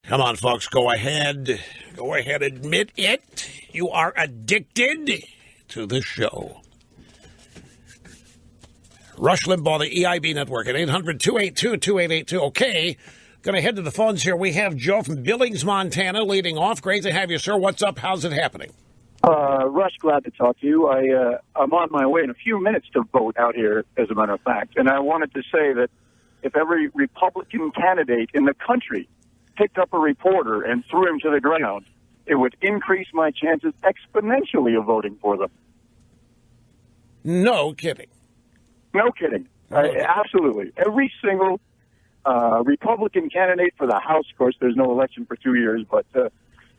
Come on, folks, go ahead. Go ahead, admit it. You are addicted to this show. Rush Limbaugh, the EIB Network at 800-282-2882. Okay, going to head to the phones here. We have Joe from Billings, Montana, leading off. Great to have you, sir. What's up? How's it happening? Rush, glad to talk to you. I'm on my way in a few minutes to vote out here, as a matter of fact. And I wanted to say that if every Republican candidate in the country picked up a reporter and threw him to the ground, it would increase my chances exponentially of voting for them. No kidding. No kidding. Absolutely. Every single Republican candidate for the House, of course, there's no election for 2 years, but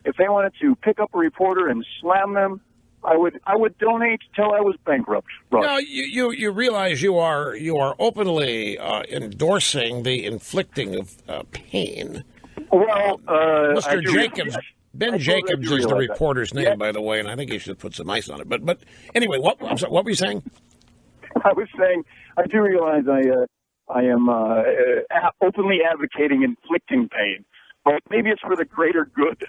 if they wanted to pick up a reporter and slam them, I would donate till I was bankrupt. Rush. Now, you realize you are openly endorsing the inflicting of pain. Well, Mr. Jacobs, Ben Jacobs is the reporter's name, by the way, and I think he should put some ice on it. But anyway, what were you saying? I was saying I do realize I am openly advocating inflicting pain, but maybe it's for the greater good.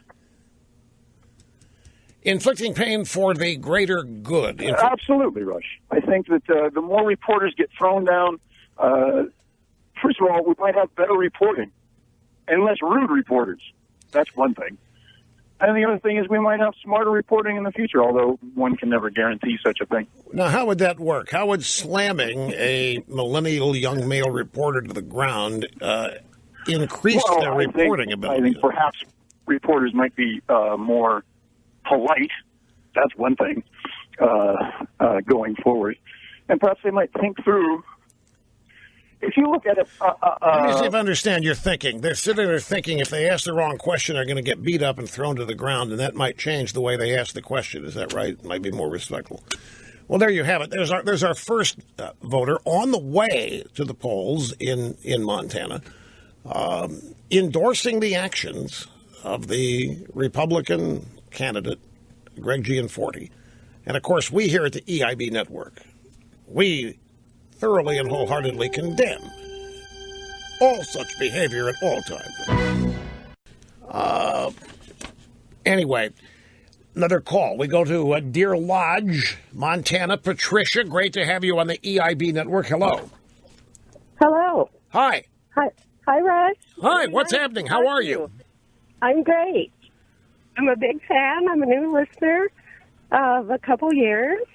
Inflicting pain for the greater good. Absolutely, Rush. I think that the more reporters get thrown down, first of all, we might have better reporting and less rude reporters. That's one thing. And the other thing is we might have smarter reporting in the future, although one can never guarantee such a thing. Now, how would that work? How would slamming a millennial young male reporter to the ground increase their reporting ability? I think perhaps reporters might be more polite. That's one thing going forward. And perhaps they might think through. If you look at it... Let me see if I understand your thinking. They're sitting there thinking if they ask the wrong question, they're going to get beat up and thrown to the ground, and that might change the way they ask the question. Is that right? It might be more respectful. Well, there you have it. There's our first voter on the way to the polls in Montana, endorsing the actions of the Republican candidate, Greg Gianforte. And, of course, we here at the EIB Network, we thoroughly and wholeheartedly condemn all such behavior at all times. Anyway, another call. We go to Deer Lodge, Montana. Patricia, great to have you on the EIB Network. Hello. Hello. Hi. Hi, Rush. Hi, what's happening? How are you? I'm great. I'm a big fan. I'm a new listener of a couple years.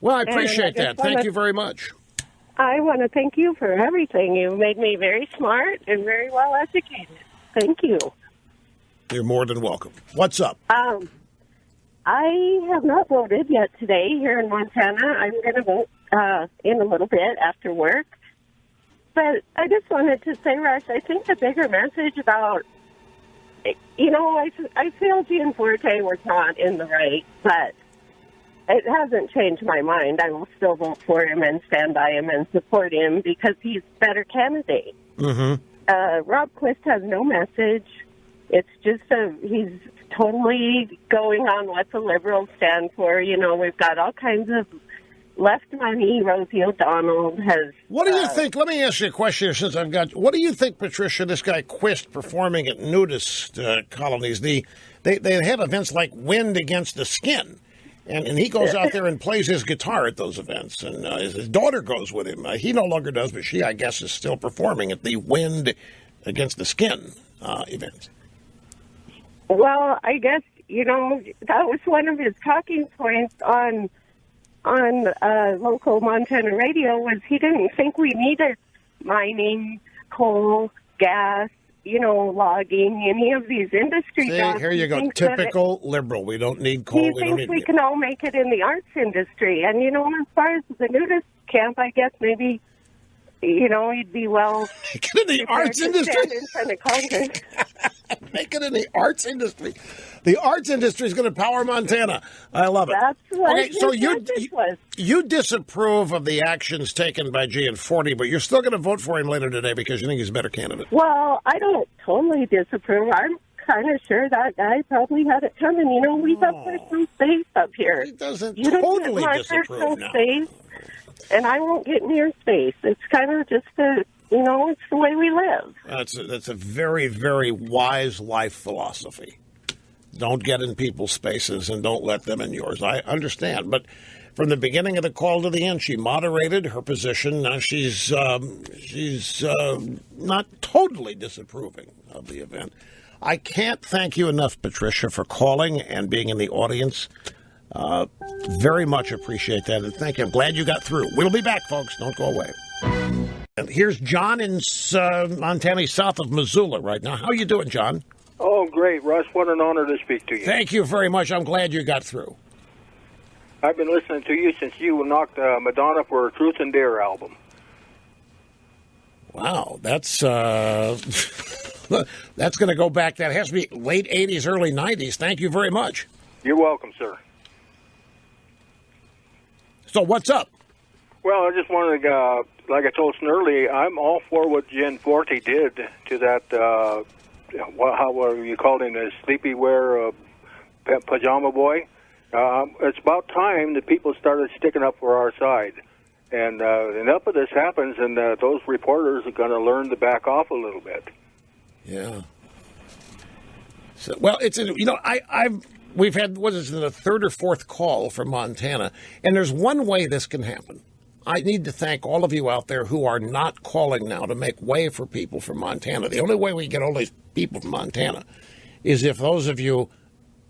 Well, I appreciate that. Thank you very much. I want to thank you for everything. You made me very smart and very well educated. Thank you. You're more than welcome. What's up? I have not voted yet today here in Montana. I'm going to vote in a little bit after work. But I just wanted to say, Rush, I think the bigger message about, I feel Gianforte was not in the right, but it hasn't changed my mind. I will still vote for him and stand by him and support him because he's a better candidate. Mm-hmm. Rob Quist has no message. It's just he's totally going on what the liberals stand for. We've got all kinds of left money. Rosie O'Donnell has... What do you think? Let me ask you a question since I've got... What do you think, Patricia, this guy Quist performing at nudist colonies? They have events like Wind Against the Skin. And he goes out there and plays his guitar at those events. And his daughter goes with him. He no longer does, but she, I guess, is still performing at the Wind Against the Skin events. Well, I guess, that was one of his talking points on local Montana radio was he didn't think we needed mining, coal, gas, logging, any of these industry jobs. Here you go. Typical liberal. We don't need coal. He thinks we can all make it in the arts industry. And, as far as the nudist camp, I guess maybe, he'd be well... Get in the arts industry? In front of Congress. Make it in the arts industry. The arts industry is going to power Montana. I love it. That's what okay, so you disapprove of the actions taken by Gianforte, but you're still going to vote for him later today because you think he's a better candidate. Well, I don't totally disapprove. I'm kind of sure that guy probably had it coming. We have personal space up here. He doesn't you totally don't get my disapprove personal now. Space, and I won't get near space. It's kind of just a it's the way we live. That's a very, very wise life philosophy. Don't get in people's spaces and don't let them in yours. I understand, but from the beginning of the call to the end, she moderated her position. Now she's not totally disapproving of the event. I can't thank you enough, Patricia, for calling and being in the audience. Very much appreciate that, and thank you. I'm glad you got through. We'll be back, folks. Don't go away. And here's John in Montana, south of Missoula right now. How are you doing, John? Oh, great, Russ. What an honor to speak to you. Thank you very much. I'm glad you got through. I've been listening to you since you knocked Madonna for her Truth and Dare album. Wow, that's that's going to go back. That has to be late 80s, early 90s. Thank you very much. You're welcome, sir. So what's up? Well, I just wanted to, like I told Snurley, I'm all for what Gianforte did to that, how you called him, the sleepy-wear pajama boy. It's about time that people started sticking up for our side. And enough of this happens, and those reporters are going to learn to back off a little bit. Yeah. So, well, we've had, what is it, the third or fourth call from Montana, and there's one way this can happen. I need to thank all of you out there who are not calling now to make way for people from Montana. The only way we get all these people from Montana is if those of you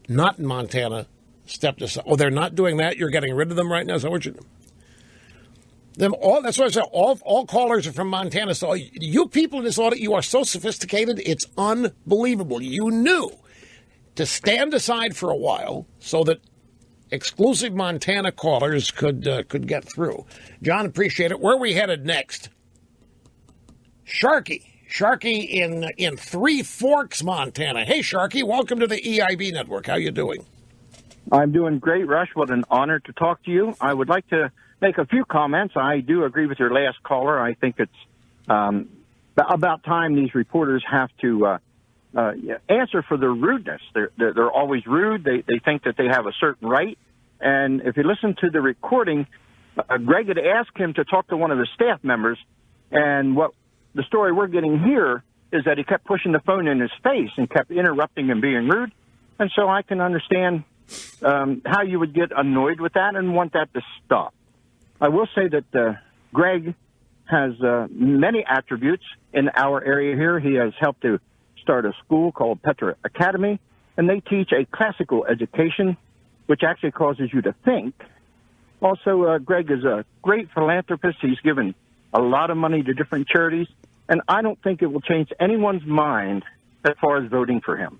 not in Montana stepped aside. Oh, they're not doing that? You're getting rid of them right now? Is that what you're doing? That's what I said. All callers are from Montana. So you people in this audit, you are so sophisticated, it's unbelievable. You knew to stand aside for a while so that exclusive Montana callers could get through. John, appreciate it. Where are we headed next? Sharky in Three Forks, Montana. Hey, Sharky, welcome to the EIB network. How you doing? I'm doing great, Rush. What an honor to talk to you. I would like to make a few comments. I do agree with your last caller. I think it's about time these reporters have to answer for their rudeness. They're always rude. They think that they have a certain right. And if you listen to the recording, Greg had asked him to talk to one of the staff members. And what the story we're getting here is that he kept pushing the phone in his face and kept interrupting and being rude. And so I can understand how you would get annoyed with that and want that to stop. I will say that Greg has many attributes in our area here. He has helped to start a school called Petra Academy, and they teach a classical education, which actually causes you to think. Also, Greg is a great philanthropist. He's given a lot of money to different charities, and I don't think it will change anyone's mind as far as voting for him.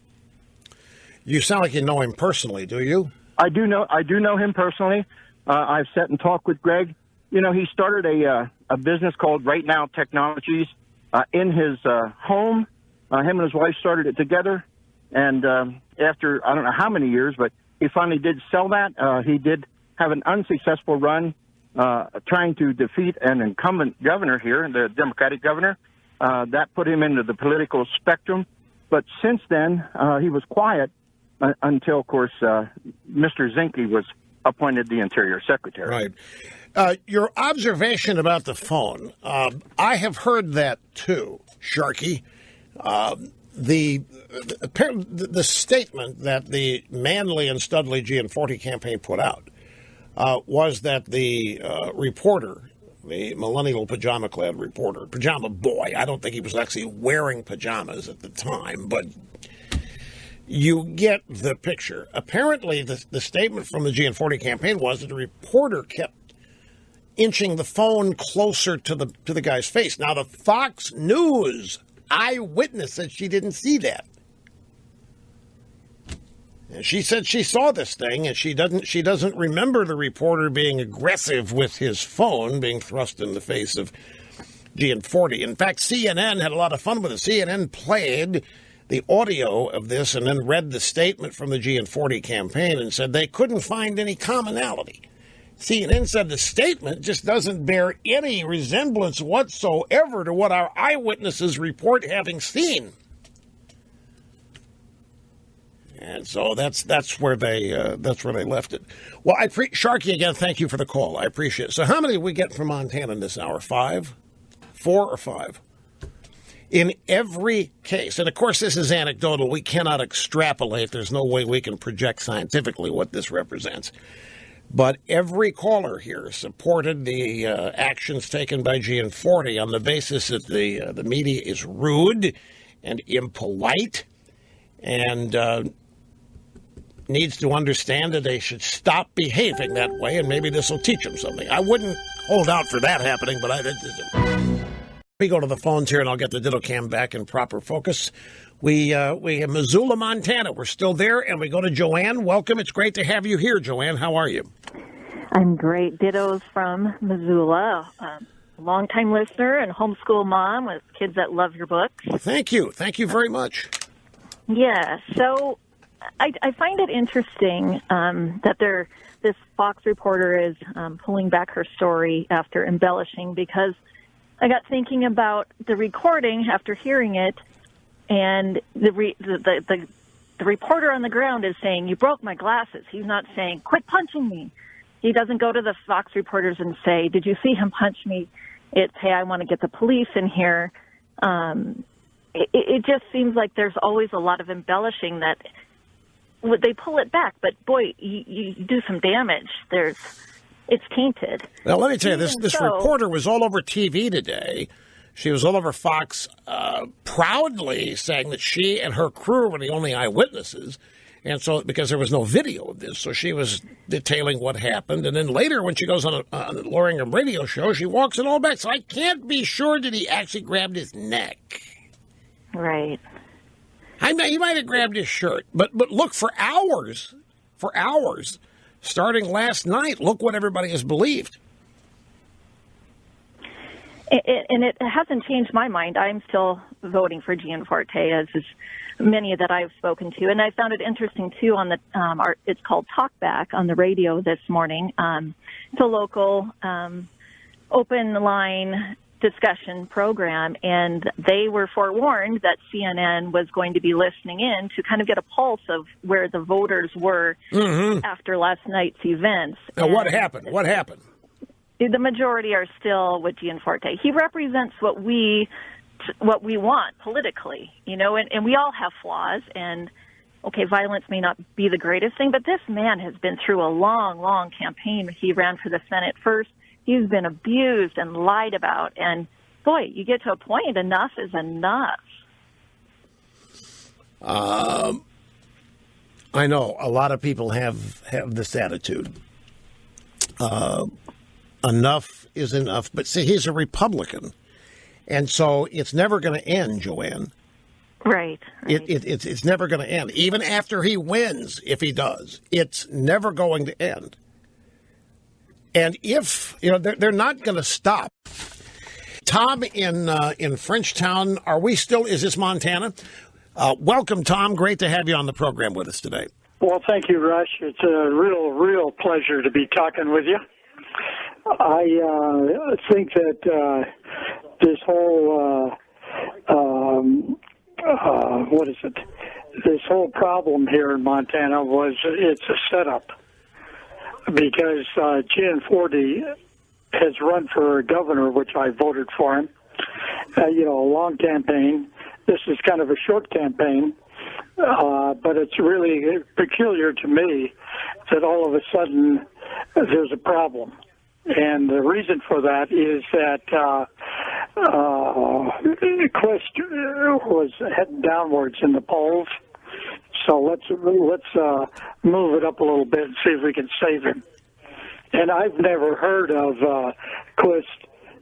You sound like you know him personally, do you? I do know him personally. I've sat and talked with Greg. You know, he started a business called Right Now Technologies in his home. Him and his wife started it together. And after, I don't know how many years, but he finally did sell that. He did have an unsuccessful run trying to defeat an incumbent governor here, the Democratic governor. That put him into the political spectrum. But since then, he was quiet until, of course, Mr. Zinke was appointed the Interior Secretary. Right. Your observation about the phone, I have heard that too, Sharky. The statement that the Manley and Studley Gianforte campaign put out was that the reporter, the millennial pajama-clad reporter, pajama boy, I don't think he was actually wearing pajamas at the time, but you get the picture. Apparently, the statement from the Gianforte campaign was that the reporter kept inching the phone closer to the guy's face. Now, the Fox News eyewitness said she didn't see that. And she said she saw this thing, and she doesn't remember the reporter being aggressive with his phone being thrust in the face of Gianforte. In fact, CNN had a lot of fun with it. CNN played the audio of this and then read the statement from the Gianforte campaign and said they couldn't find any commonality. CNN said the statement just doesn't bear any resemblance whatsoever to what our eyewitnesses report having seen. And so that's where they left it. Well, Sharky, again, thank you for the call. I appreciate it. So how many did we get from Montana in this hour? Five? 4 or 5. In every case, and of course this is anecdotal, we cannot extrapolate, there's no way we can project scientifically what this represents. But every caller here supported the actions taken by Gianforte on the basis that the media is rude and impolite and needs to understand that they should stop behaving that way, and maybe this will teach them something. I wouldn't hold out for that happening, but we go to the phones here, and I'll get the ditto cam back in proper focus. We have Missoula, Montana. We're still there, and we go to Joanne. Welcome. It's great to have you here, Joanne. How are you? I'm great. Dittos from Missoula. Longtime listener and homeschool mom with kids that love your books. Thank you. Thank you very much. Yeah. So I find it interesting that this Fox reporter is pulling back her story after embellishing, because I got thinking about the recording after hearing it, and the reporter on the ground is saying, "You broke my glasses." He's not saying, "Quit punching me." He doesn't go to the Fox reporters and say, "Did you see him punch me?" It's, "Hey, I want to get the police in here." It just seems like there's always a lot of embellishing that they pull it back, but boy, you do some damage. It's tainted. Well, let me tell you, this reporter was all over TV today. She was all over Fox, proudly saying that she and her crew were the only eyewitnesses. And so, because there was no video of this, so she was detailing what happened. And then later, when she goes on the Loringham radio show, she walks it all back. So I can't be sure that he actually grabbed his neck. Right. He might have grabbed his shirt. But look, for hours, starting last night, look what everybody has believed. And it hasn't changed my mind. I'm still voting for Gianforte, as is many that I've spoken to. And I found it interesting, too, on the it's called Talkback on the radio this morning. It's a local open line discussion program, and they were forewarned that CNN was going to be listening in to kind of get a pulse of where the voters were after last night's events. Now, what happened? What happened? The majority are still with Gianforte. He represents what we want politically, and we all have flaws. And okay, violence may not be the greatest thing, but this man has been through a long, long campaign. He ran for the Senate first. He's been abused and lied about. And boy, you get to a point, enough is enough. I know a lot of people have this attitude. Enough is enough. But see, he's a Republican. And so it's never going to end, Joanne. Right. It's never going to end. Even after he wins, if he does, it's never going to end. And if, they're not going to stop. Tom in Frenchtown, is this Montana? Welcome, Tom. Great to have you on the program with us today. Well, thank you, Rush. It's a real pleasure to be talking with you. I think that this whole this whole problem here in Montana it's a setup, because Gianforte has run for governor, which I voted for him. A long campaign. This is kind of a short campaign, but it's really peculiar to me that all of a sudden there's a problem. And the reason for that is that Quist was heading downwards in the polls. So let's move it up a little bit and see if we can save him. And I've never heard of Quist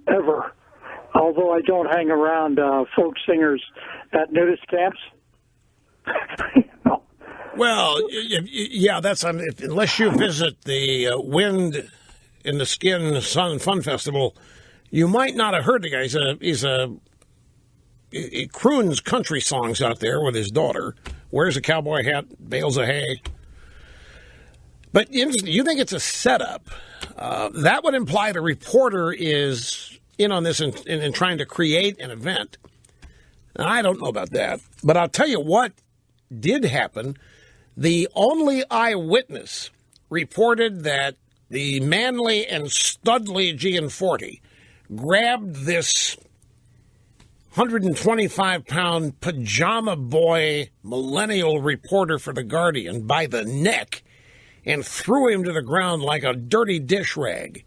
ever, although I don't hang around folk singers at nudist camps. No. Well, yeah, that's unless you visit the Wind in the Skin Sun Fun Festival, you might not have heard the guy. He croons country songs out there with his daughter. Wears a cowboy hat, bales of hay. But you think it's a setup? That would imply the reporter is in on this and trying to create an event. Now, I don't know about that, but I'll tell you what did happen. The only eyewitness reported that the manly and studly Gianforte grabbed this 125-pound pajama boy millennial reporter for The Guardian by the neck and threw him to the ground like a dirty dish rag.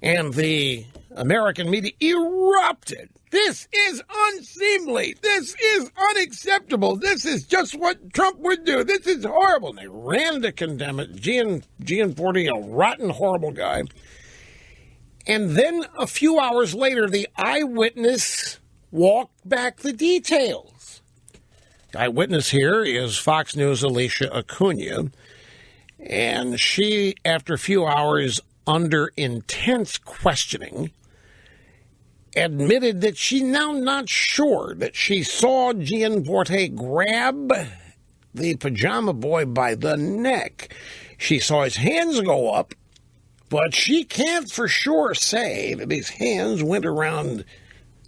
And the American media erupted. This is unseemly. This is unacceptable. This is just what Trump would do. This is horrible. And they ran to condemn it. Gianforte, a rotten, horrible guy. And then a few hours later, the eyewitness walked back the details. The eyewitness here is Fox News' Alicia Acuna. And she, after a few hours under intense questioning, admitted that she's now not sure that she saw Gianforte grab the pajama boy by the neck. She saw his hands go up, but she can't for sure say that his hands went around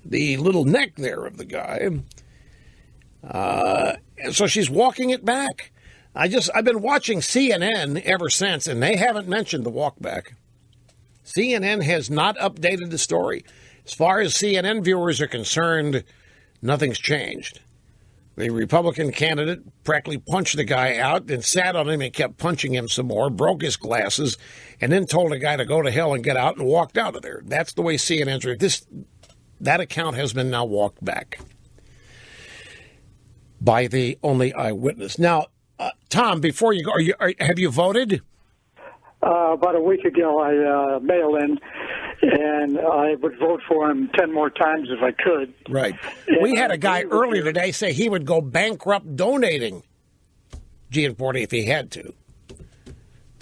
the little neck there of the guy. And so she's walking it back. I've been watching CNN ever since, and they haven't mentioned the walk back. CNN has not updated the story. As far as CNN viewers are concerned, nothing's changed. The Republican candidate practically punched the guy out, then sat on him and kept punching him some more, broke his glasses, and then told the guy to go to hell and get out and walked out of there. That's the way CNN's that account has been now walked back by the only eyewitness. Now, Tom, before you go, have you voted? About a week ago, I mailed in, and I would vote for him 10 more times if I could. Right. We had a guy earlier today say he would go bankrupt donating Gianforte if he had to.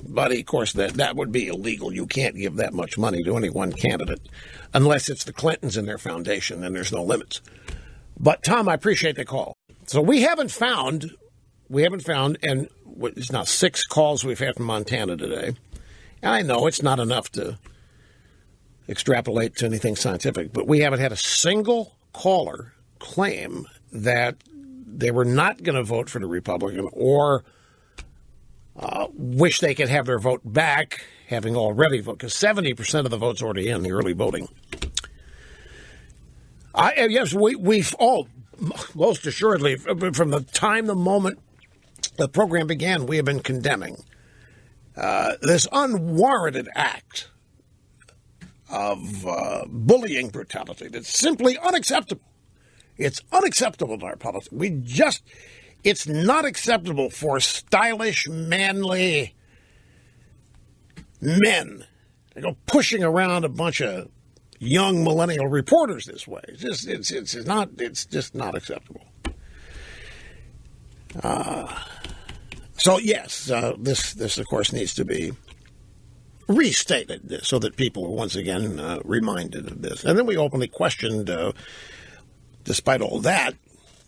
But, of course, that would be illegal. You can't give that much money to any one candidate unless it's the Clintons and their foundation, and there's no limits. But, Tom, I appreciate the call. So we haven't found, and it's now 6 calls we've had from Montana today. And I know it's not enough to extrapolate to anything scientific, but we haven't had a single caller claim that they were not going to vote for the Republican or wish they could have their vote back, having already voted, because 70% of the vote's already in the early voting. Yes, we've all, most assuredly, from the moment the program began, we have been condemning this unwarranted act of bullying brutality that's simply unacceptable. It's unacceptable in our politics. It's not acceptable for stylish, manly men to go pushing around a bunch of young millennial reporters this way. It's just not acceptable. So yes, this of course needs to be restated so that people are once again reminded of this. And then we openly questioned, despite all that,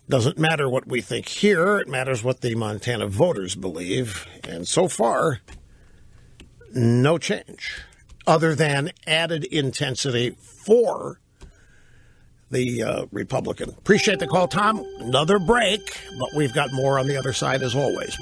doesn't matter what we think here, it matters what the Montana voters believe. And so far, no change, other than added intensity for the Republican. Appreciate the call, Tom. Another break, but we've got more on the other side as always.